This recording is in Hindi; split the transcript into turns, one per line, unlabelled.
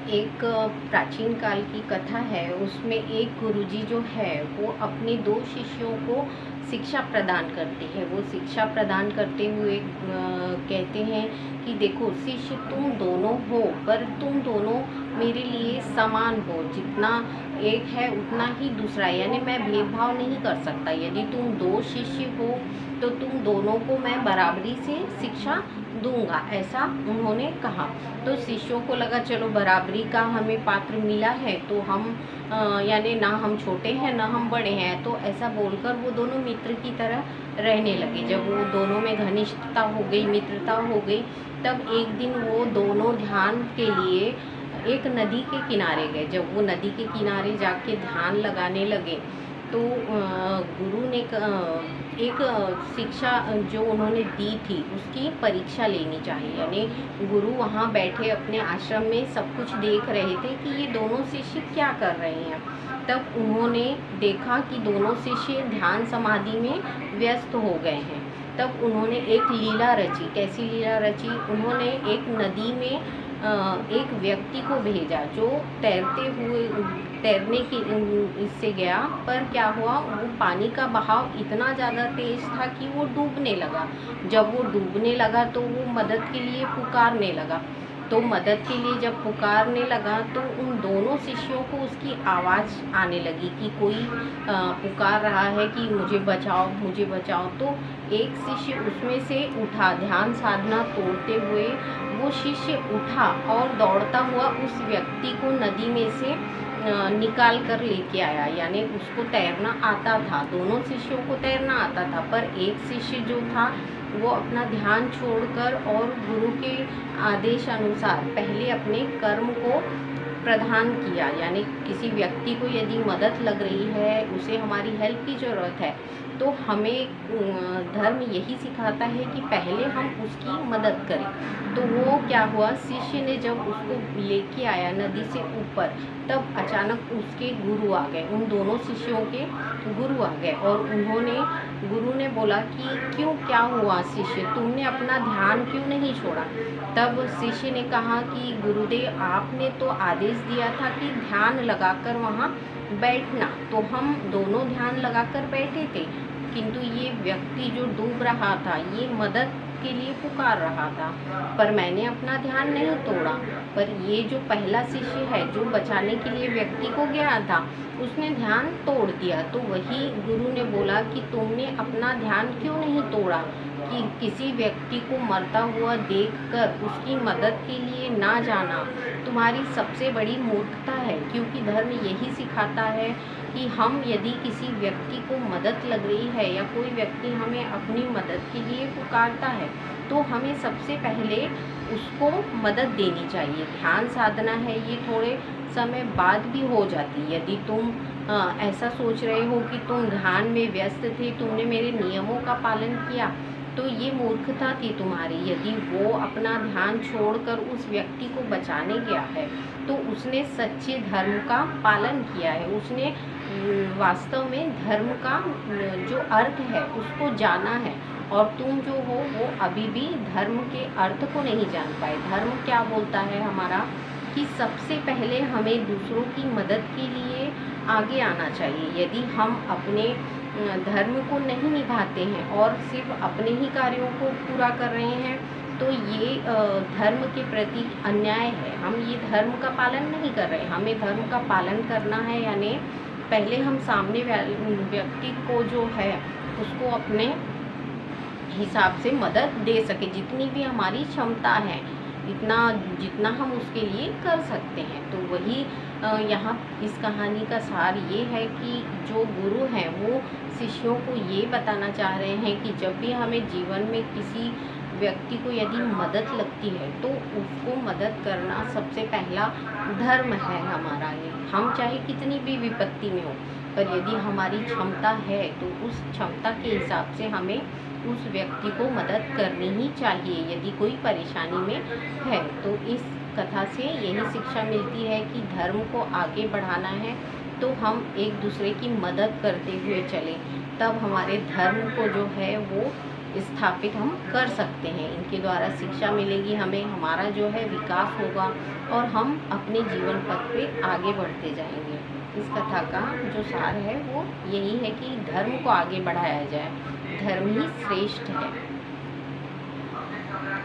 एक प्राचीन काल की कथा है। उसमें एक गुरुजी जो है वो अपने दो शिष्यों को शिक्षा प्रदान करते हैं। वो शिक्षा प्रदान करते हुए कहते हैं कि देखो शिष्य, तुम दोनों हो पर तुम दोनों मेरे लिए समान हो। जितना एक है उतना ही दूसरा है, यानी मैं भेदभाव नहीं कर सकता। यदि तुम दो शिष्य हो तो तुम दोनों को मैं बराबरी से शिक्षा दूंगा, ऐसा उन्होंने कहा। तो शिष्यों को लगा चलो बराबरी का हमें पात्र मिला है, तो हम यानी ना हम छोटे हैं ना हम बड़े हैं, तो ऐसा बोलकर वो दोनों मित्र की तरह रहने लगे। जब वो दोनों में घनिष्ठता हो गई, मित्रता हो गई, तब एक दिन वो दोनों ध्यान के लिए एक नदी के किनारे गए। जब वो नदी के किनारे जाके ध्यान लगाने लगे तो गुरु ने एक शिक्षा जो उन्होंने दी थी उसकी परीक्षा लेनी चाहिए। यानी गुरु वहाँ बैठे अपने आश्रम में सब कुछ देख रहे थे कि ये दोनों शिष्य क्या कर रहे हैं। तब उन्होंने देखा कि दोनों शिष्य ध्यान समाधि में व्यस्त हो गए हैं। तब उन्होंने एक लीला रची। कैसी लीला रची? उन्होंने एक नदी में एक व्यक्ति को भेजा जो तैरने की इससे गया, पर क्या हुआ, वो पानी का बहाव इतना ज़्यादा तेज था कि वो डूबने लगा। जब वो डूबने लगा तो वो मदद के लिए पुकारने लगा। तो मदद के लिए जब पुकारने लगा तो उन दोनों शिष्यों को उसकी आवाज़ आने लगी कि कोई पुकार रहा है कि मुझे बचाओ मुझे बचाओ। तो एक शिष्य उसमें से उठा, ध्यान साधना तोड़ते हुए वो शिष्य उठा और दौड़ता हुआ उस व्यक्ति को नदी में से निकाल कर लेके आया। यानी उसको तैरना आता था, दोनों शिष्यों को तैरना आता था, पर एक शिष्य जो था वो अपना ध्यान छोड़कर और गुरु के आदेश अनुसार पहले अपने कर्म को प्रदान किया। यानी किसी व्यक्ति को यदि मदद लग रही है, उसे हमारी हेल्प की ज़रूरत है, तो हमें धर्म यही सिखाता है कि पहले हम उसकी मदद करें। तो वो क्या हुआ, शिष्य ने जब उसको लेके आया नदी से ऊपर, तब अचानक उसके गुरु आ गए, उन दोनों शिष्यों के गुरु आ गए। और गुरु ने बोला कि क्यों, क्या हुआ शिष्य, तुमने अपना ध्यान क्यों नहीं छोड़ा? तब शिष्य ने कहा कि गुरुदेव, आपने तो आदेश दिया था कि ध्यान लगाकर वहाँ बैठना, तो हम दोनों ध्यान लगाकर बैठे थे, किंतु ये व्यक्ति जो डूब रहा था ये मदद के लिए पुकार रहा था, पर मैंने अपना ध्यान नहीं तोड़ा। पर ये जो पहला शिष्य है जो बचाने के लिए व्यक्ति को गया था, उसने ध्यान तोड़ दिया। तो वही गुरु ने बोला कि तुमने अपना ध्यान क्यों नहीं तोड़ा, कि किसी व्यक्ति को मरता हुआ देखकर उसकी मदद के लिए ना जाना तुम्हारी सबसे बड़ी मूर्खता है। क्योंकि धर्म यही सिखाता है कि हम यदि किसी व्यक्ति को मदद लग रही है या कोई व्यक्ति हमें अपनी मदद के लिए पुकारता है, तो हमें सबसे पहले उसको मदद देनी चाहिए। ध्यान साधना है, ये थोड़े समय बाद भी हो जाती है। यदि तुम ऐसा सोच रहे हो कि तुम ध्यान में व्यस्त थे, तुमने मेरे नियमों का पालन किया, तो ये मूर्खता थी तुम्हारी। यदि वो अपना ध्यान छोड़कर उस व्यक्ति को बचाने गया है, तो उसने सच्चे धर्म का पालन किया है, उसने वास्तव में धर्म का जो अर्थ है उसको जाना है। और तुम जो हो वो अभी भी धर्म के अर्थ को नहीं जान पाए। धर्म क्या बोलता है हमारा, कि सबसे पहले हमें दूसरों की मदद के लिए आगे आना चाहिए। यदि हम अपने धर्म को नहीं निभाते हैं और सिर्फ अपने ही कार्यों को पूरा कर रहे हैं, तो ये धर्म के प्रति अन्याय है। हम ये धर्म का पालन नहीं कर रहे। हमें धर्म का पालन करना है, यानी पहले हम सामने व्यक्ति को जो है उसको अपने हिसाब से मदद दे सके, जितनी भी हमारी क्षमता है, जितना हम उसके लिए कर सकते हैं। तो वही यहाँ इस कहानी का सार ये है कि जो गुरु हैं वो शिष्यों को ये बताना चाह रहे हैं कि जब भी हमें जीवन में किसी व्यक्ति को यदि मदद लगती है, तो उसको मदद करना सबसे पहला धर्म है हमारा। ये हम चाहे कितनी भी विपत्ति में हो, पर यदि हमारी क्षमता है तो उस क्षमता के हिसाब से हमें उस व्यक्ति को मदद करनी ही चाहिए यदि कोई परेशानी में है। तो इस कथा से यही शिक्षा मिलती है कि धर्म को आगे बढ़ाना है तो हम एक दूसरे की मदद करते हुए चलें, तब हमारे धर्म को जो है वो स्थापित हम कर सकते हैं। इनके द्वारा शिक्षा मिलेगी हमें, हमारा जो है विकास होगा और हम अपने जीवन पथ पे आगे बढ़ते जाएंगे। इस कथा का जो सार है वो यही है कि धर्म को आगे बढ़ाया जाए, धर्म ही श्रेष्ठ है।